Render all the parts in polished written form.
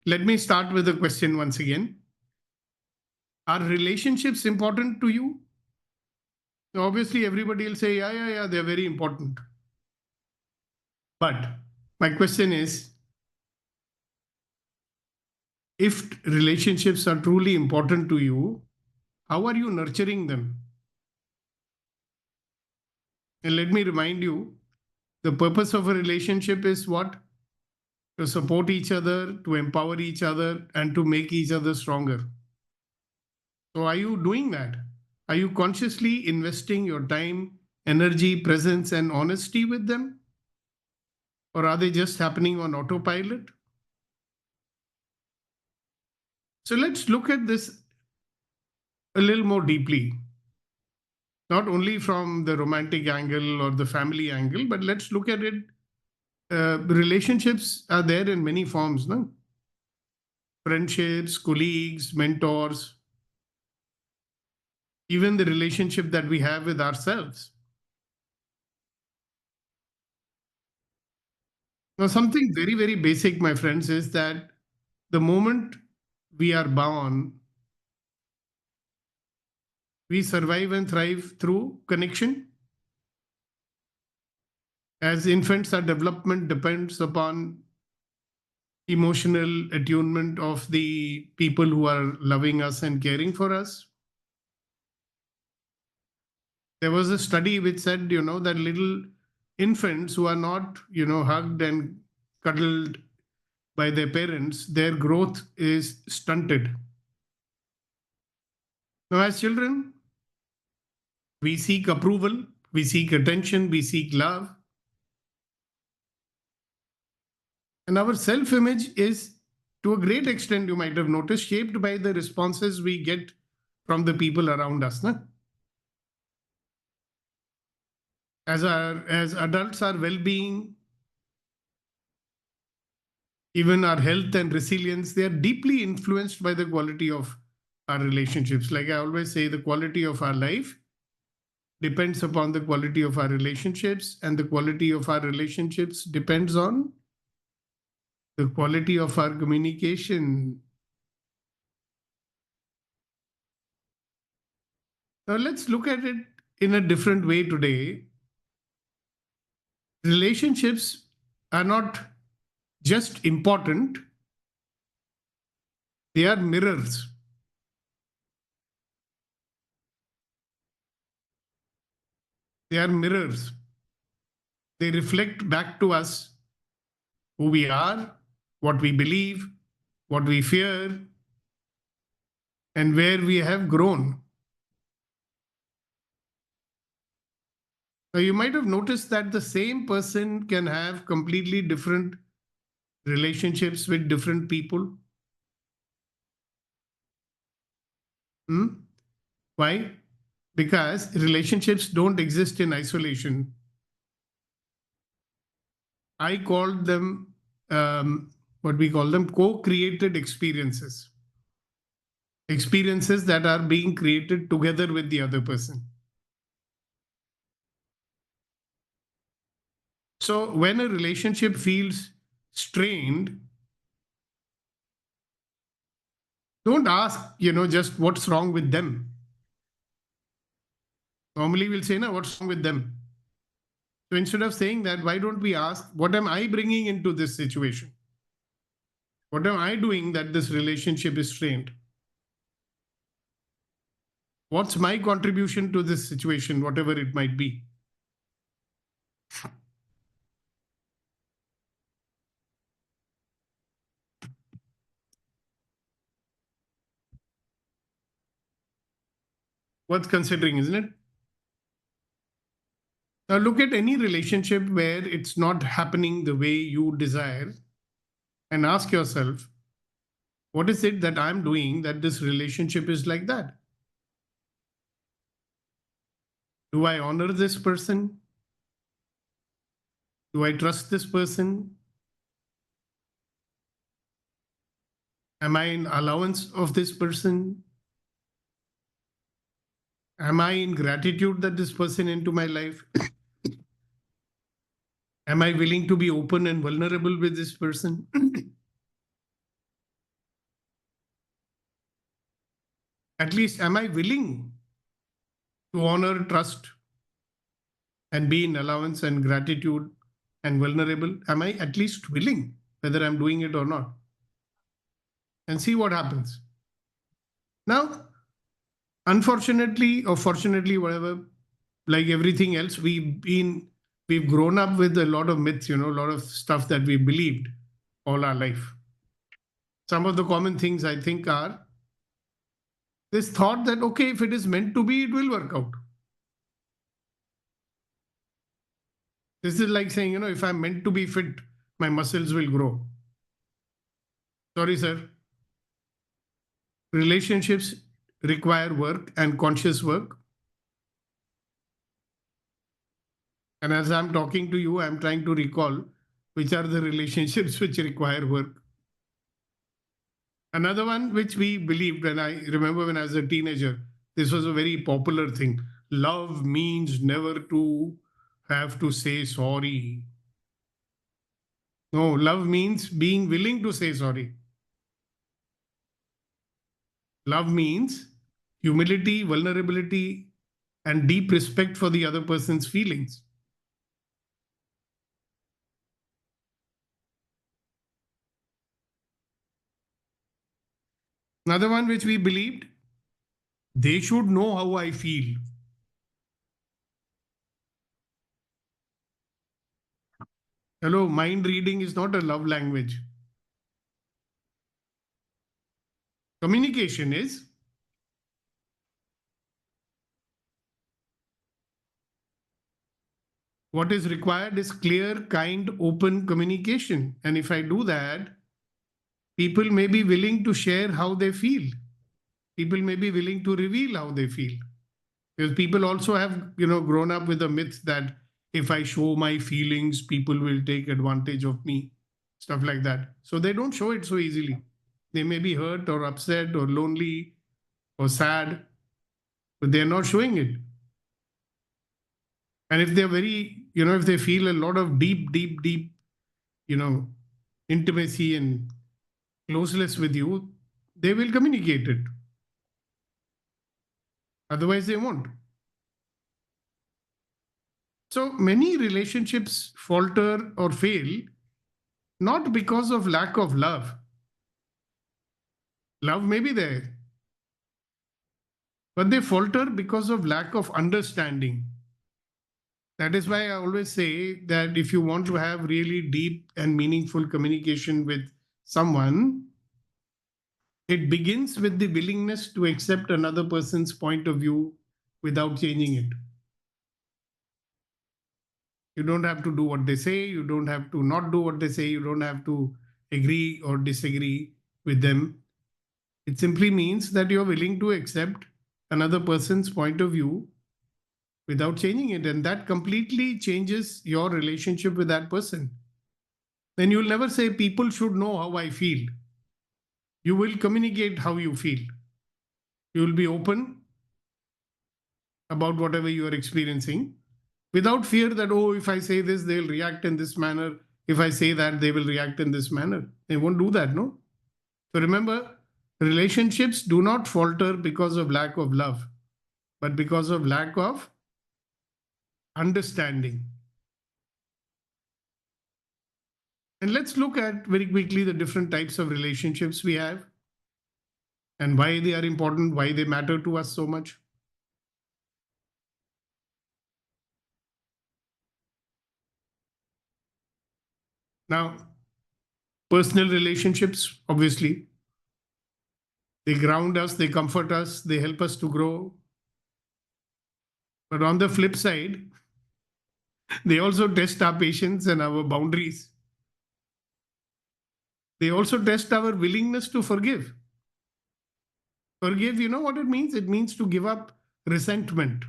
let me start with a question once again. Are relationships important to you? Obviously, everybody will say, yeah, they're very important. But my question is, if relationships are truly important to you, how are you nurturing them? And let me remind you, the purpose of a relationship is what? To support each other, to empower each other, and to make each other stronger. So, are you doing that? Are you consciously investing your time, energy, presence, and honesty with them? Or are they just happening on autopilot? So, let's look at this a little more deeply, not only from the romantic angle or the family angle, but let's look at it. Relationships are there in many forms, no? Friendships, colleagues, mentors, even the relationship that we have with ourselves. Now, something very, very basic, my friends, is that the moment we are born, we survive and thrive through connection. As infants, our development depends upon emotional attunement of the people who are loving us and caring for us. There was a study which said, that little infants who are not, hugged and cuddled by their parents, their growth is stunted. Now, as children, we seek approval, we seek attention, we seek love. And our self image is, to a great extent, you might have noticed, shaped by the responses we get from the people around us. Na? As adults, our well being, even our health and resilience, they are deeply influenced by the quality of our relationships. Like I always say, the quality of our life depends upon the quality of our relationships, and the quality of our relationships depends on the quality of our communication. Now, let's look at it in a different way today. Relationships are not just important, they are mirrors. They are mirrors. They reflect back to us who we are, what we believe, what we fear, and where we have grown. Now, you might have noticed that the same person can have completely different relationships with different people. Why? Because relationships don't exist in isolation. I called them, what we call them, co-created experiences. Experiences that are being created together with the other person. So when a relationship feels strained, don't ask, just what's wrong with them. Normally we'll say, no, what's wrong with them? So instead of saying that, why don't we ask, what am I bringing into this situation? What am I doing that this relationship is strained? What's my contribution to this situation, whatever it might be? Worth considering, isn't it? Now look at any relationship where it's not happening the way you desire and ask yourself, what is it that I'm doing that this relationship is like that? Do I honor this person? Do I trust this person? Am I in allowance of this person? Am I in gratitude that this person into my life? Am I willing to be open and vulnerable with this person? At least, am I willing to honor trust and be in allowance and gratitude and vulnerable? Am I at least willing, whether I'm doing it or not? And see what happens. Now, unfortunately or fortunately, whatever, like everything else, we've grown up with a lot of myths, a lot of stuff that we believed all our life. Some of the common things I think are this thought that, okay, if it is meant to be, it will work out. This is like saying, if I'm meant to be fit, my muscles will grow. Sorry, sir. Relationships require work and conscious work. And as I'm talking to you, I'm trying to recall which are the relationships which require work. Another one which we believed, and I remember when I was a teenager, this was a very popular thing. Love means never to have to say sorry. No, love means being willing to say sorry. Love means humility, vulnerability, and deep respect for the other person's feelings. Another one which we believed, they should know how I feel. Hello, mind reading is not a love language. Communication is. What is required is clear, kind, open communication. And if I do that, people may be willing to share how they feel. People may be willing to reveal how they feel. Because people also have, grown up with the myth that if I show my feelings, people will take advantage of me, stuff like that. So they don't show it so easily. They may be hurt or upset or lonely or sad, but they're not showing it. And if they're very, if they feel a lot of deep, intimacy and closeness with you, they will communicate it. Otherwise, they won't. So many relationships falter or fail not because of lack of love. Love may be there, but they falter because of lack of understanding. That is why I always say that if you want to have really deep and meaningful communication with someone, it begins with the willingness to accept another person's point of view without changing it. You don't have to do what they say. You don't have to not do what they say. You don't have to agree or disagree with them. It simply means that you're willing to accept another person's point of view without changing it. And that completely changes your relationship with that person. Then you'll never say, people should know how I feel. You will communicate how you feel. You will be open about whatever you are experiencing without fear that, oh, if I say this, they'll react in this manner. If I say that, they will react in this manner. They won't do that, no? So remember, relationships do not falter because of lack of love, but because of lack of understanding. And let's look at very quickly the different types of relationships we have and why they are important, why they matter to us so much. Now, personal relationships, obviously, they ground us, they comfort us, they help us to grow. But on the flip side, they also test our patience and our boundaries. They also test our willingness to forgive. Forgive, you know what it means? It means to give up resentment.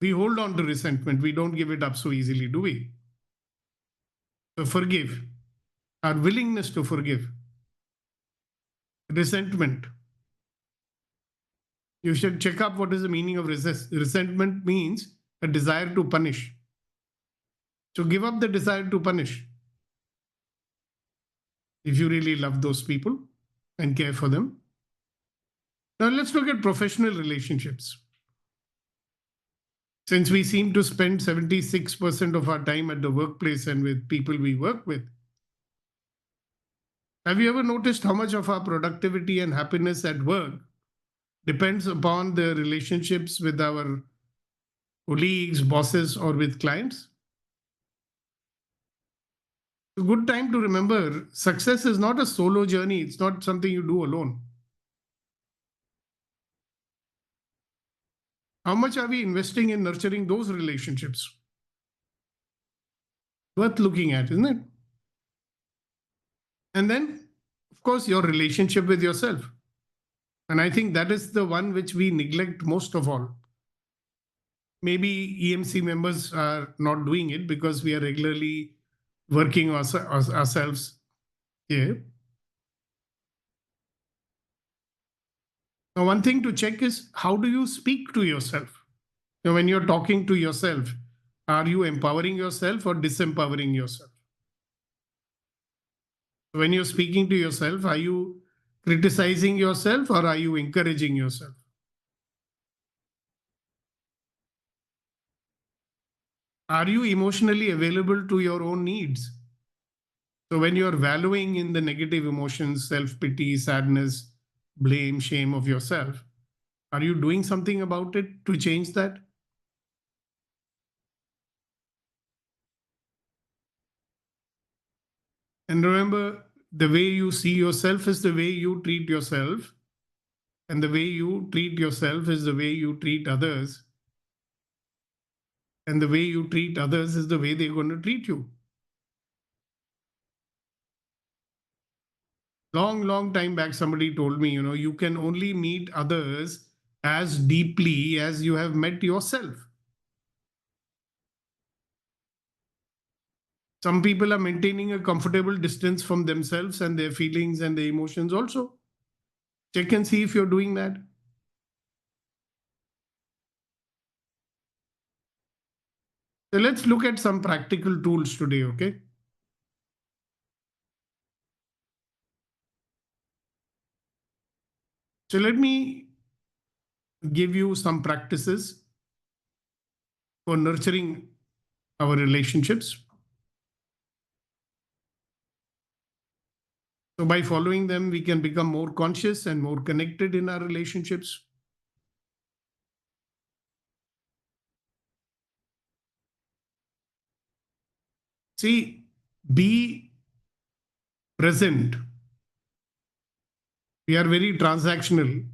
We hold on to resentment. We don't give it up so easily, do we? So forgive. Our willingness to forgive. Resentment. You should check up what is the meaning of resentment means a desire to punish. So give up the desire to punish if you really love those people. and care for them. Now let's look at professional relationships. Since we seem to spend 76% of our time at the workplace and with people we work with, have you ever noticed how much of our productivity and happiness at work depends upon the relationships with our colleagues, bosses, or with clients? A good time to remember success is not a solo journey, it's not something you do alone. How much are we investing in nurturing those relationships? Worth looking at, isn't it? And then, of course, your relationship with yourself. And I think that is the one which we neglect most of all. Maybe EMC members are not doing it because we are regularly working ourselves here. Now, one thing to check is how do you speak to yourself? Now, when you're talking to yourself, are you empowering yourself or disempowering yourself? When you're speaking to yourself, are you criticizing yourself or are you encouraging yourself? Are you emotionally available to your own needs? So when you're valuing in the negative emotions, self pity, sadness, blame, shame of yourself, are you doing something about it to change that? And remember, the way you see yourself is the way you treat yourself. And the way you treat yourself is the way you treat others. And the way you treat others is the way they're going to treat you. Long time back, somebody told me, you can only meet others as deeply as you have met yourself. Some people are maintaining a comfortable distance from themselves and their feelings and their emotions also. Check and see if you're doing that. So let's look at some practical tools today, okay? So let me give you some practices for nurturing our relationships. So by following them, we can become more conscious and more connected in our relationships. See, be present. We are very transactional.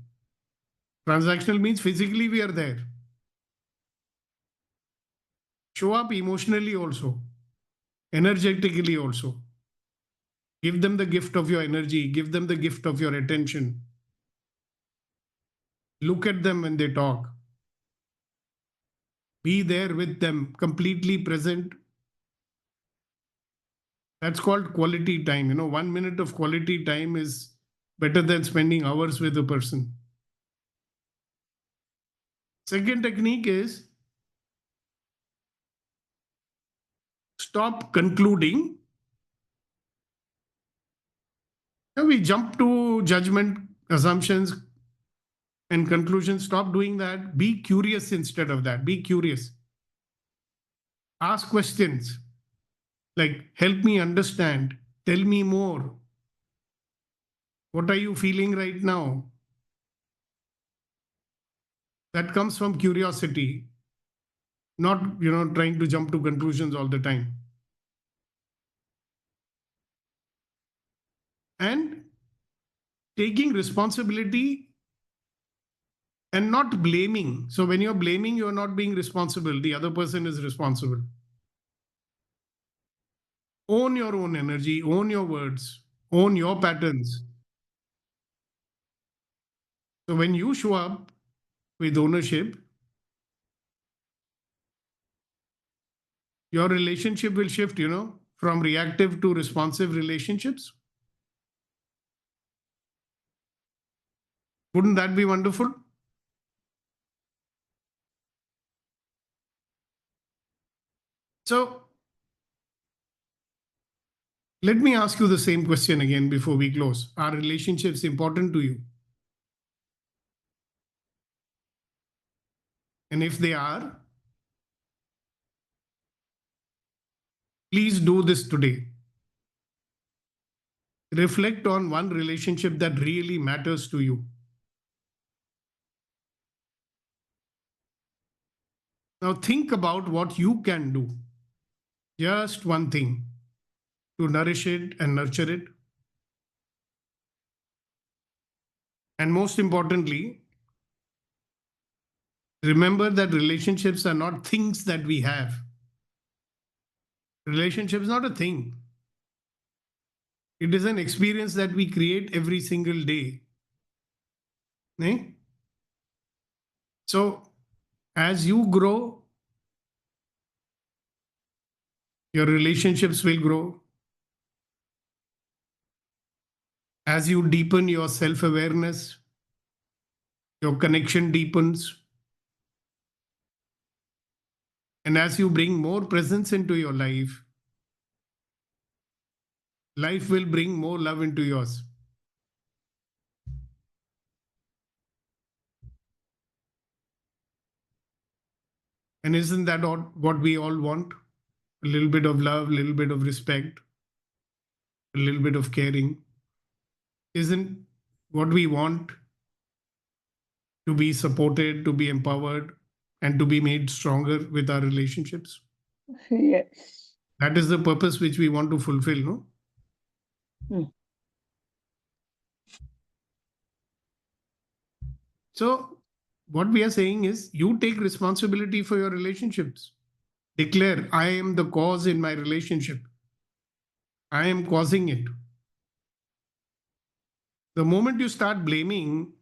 Transactional means physically we are there. Show up emotionally also, energetically also. Give them the gift of your energy, give them the gift of your attention. Look at them when they talk. Be there with them, completely present. That's called quality time. 1 minute of quality time is better than spending hours with a person. Second technique is stop concluding. We jump to judgment, assumptions, and conclusions. Stop doing that. Be curious instead of that. Be curious. Ask questions like, help me understand, tell me more. What are you feeling right now? That comes from curiosity, not trying to jump to conclusions all the time. And taking responsibility and not blaming. So when you're blaming, you're not being responsible. The other person is responsible. Own your own energy, own your words, own your patterns. So when you show up with ownership, your relationship will shift, from reactive to responsive relationships. Wouldn't that be wonderful? So Let me ask you the same question again before we close. Are relationships important to you? And if they are, please do this today. Reflect on one relationship that really matters to you. Now think about what you can do. Just one thing to nourish it and nurture it. And most importantly, remember that relationships are not things that we have. Relationship is not a thing. It is an experience that we create every single day. Eh? So as you grow, your relationships will grow. As you deepen your self-awareness, your connection deepens. And as you bring more presence into your life, life will bring more love into yours. And isn't that what we all want? A little bit of love, a little bit of respect, a little bit of caring. Isn't what we want to be supported, to be empowered, and to be made stronger with our relationships? Yes. That is the purpose which we want to fulfill, no? So, what we are saying is you take responsibility for your relationships. Declare, I am the cause in my relationship. I am causing it. The moment you start blaming,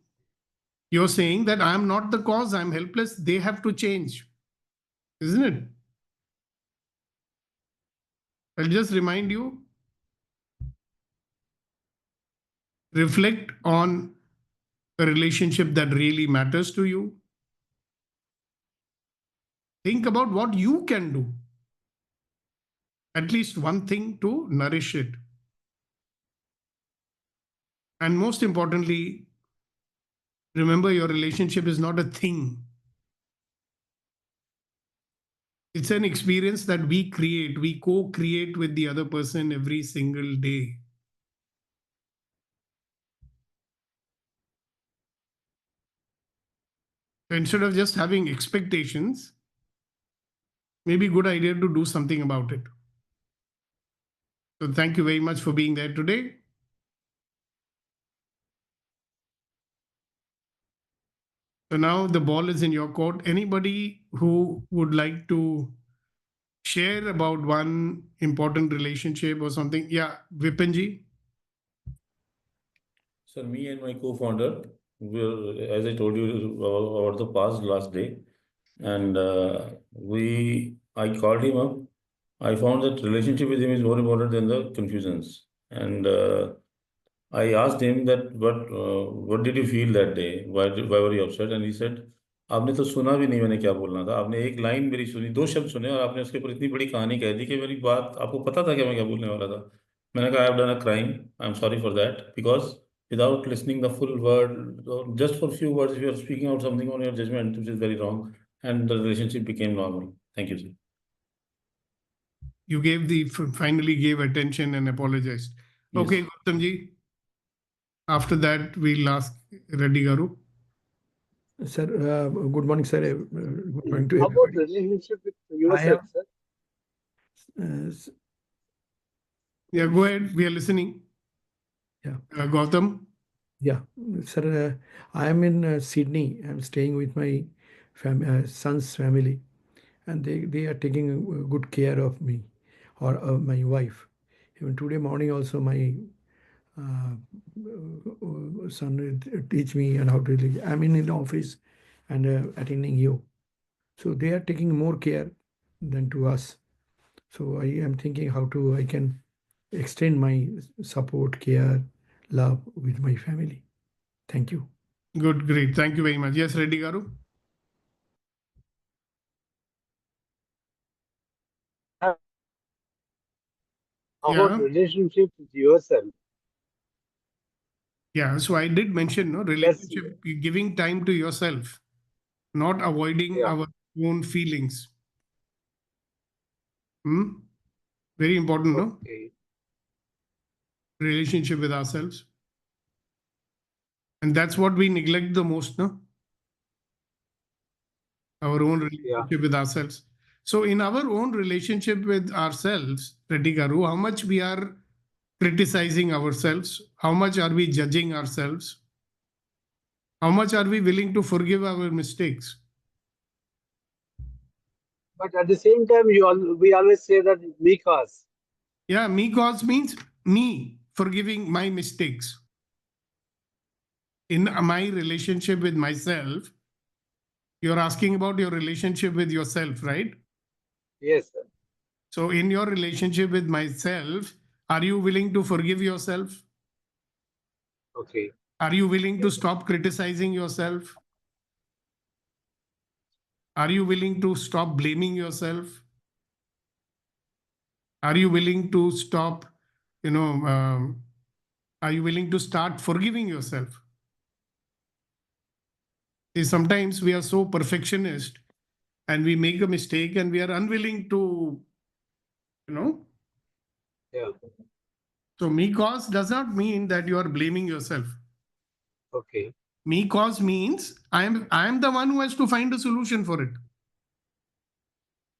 you're saying that I am not the cause, I'm helpless, they have to change. Isn't it? I'll just remind you, reflect on a relationship that really matters to you. Think about what you can do. At least one thing to nourish it. And most importantly, remember your relationship is not a thing. It's an experience that we create, we co-create with the other person every single day. So instead of just having expectations, maybe a good idea to do something about it. So thank you very much for being there today. So now the ball is in your court. Anybody who would like to share about one important relationship or something? Yeah, Vipinji. So me and my co-founder, as I told you about the past last day, and I called him up. I found that relationship with him is more important than the confusions. And I asked him that what did you feel that day? Why were you upset? And he said, आपने तो सुना भी नहीं मैंने क्या बोलना था. आपने एक लाइन मेरी सुनी, दो शब्द सुने और आपने उसके ऊपर इतनी बड़ी कहानी कह दी कि मेरी बात आपको पता था कि मैं क्या बोलने वाला था. मैंने कहा, I have done a crime. I'm sorry for that because without listening the full word, or just for few words, if you are speaking out something on your judgment, which is very wrong, and the relationship became normal. Thank you, sir. You finally gave attention and apologized. Yes. Okay, Gautamji. After that, we'll ask Reddy Garu. Sir, good morning, sir. Good morning to How about everybody. relationship with yourself, sir? Yeah, go ahead. We are listening. Yeah. Gautam. Yeah, sir. I am in Sydney. I'm staying with my son's family, and they are taking good care of me or my wife. Even today morning, also my son teach me and how to. I'm in the office and attending you, so they are taking more care than to us. So I am thinking how to I can extend my support, care, love with my family. Thank you. Good, great. Thank you very much. Yes, Reddy Garu. How Yeah. about relationship with yourself? Yeah, so I did mention, no, relationship, giving time to yourself, not avoiding Yeah. our own feelings. Very important, no? Okay. Relationship with ourselves. And that's what we neglect the most, no? Our own relationship with ourselves. So in our own relationship with ourselves, Reddy-garu, how much we are criticizing ourselves? How much are we judging ourselves? How much are we willing to forgive our mistakes? But at the same time, we always say that me cause. Yeah, me cause means me forgiving my mistakes. In my relationship with myself, you're asking about your relationship with yourself, right? Yes, sir. So in your relationship with myself, are you willing to forgive yourself? Okay. Are you willing to stop criticizing yourself? Are you willing to stop blaming yourself? Are you willing to stop, are you willing to start forgiving yourself? See, sometimes we are so perfectionist and we make a mistake and we are unwilling to, Yeah. So me cause does not mean that you are blaming yourself. Okay. Me cause means I am the one who has to find a solution for it.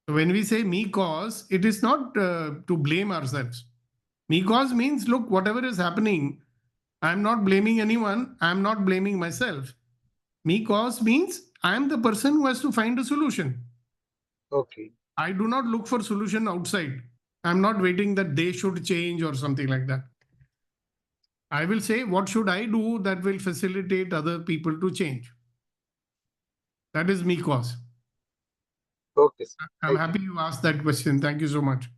So when we say me cause, it is not to blame ourselves. Me cause means, look, whatever is happening, I'm not blaming anyone. I'm not blaming myself. Me cause means I am the person who has to find a solution. Okay. I do not look for solution outside. I'm not waiting that they should change or something like that. I will say, what should I do that will facilitate other people to change? That is me cause. Okay, sir. I'm Thank you. happy you asked that question. Thank you so much.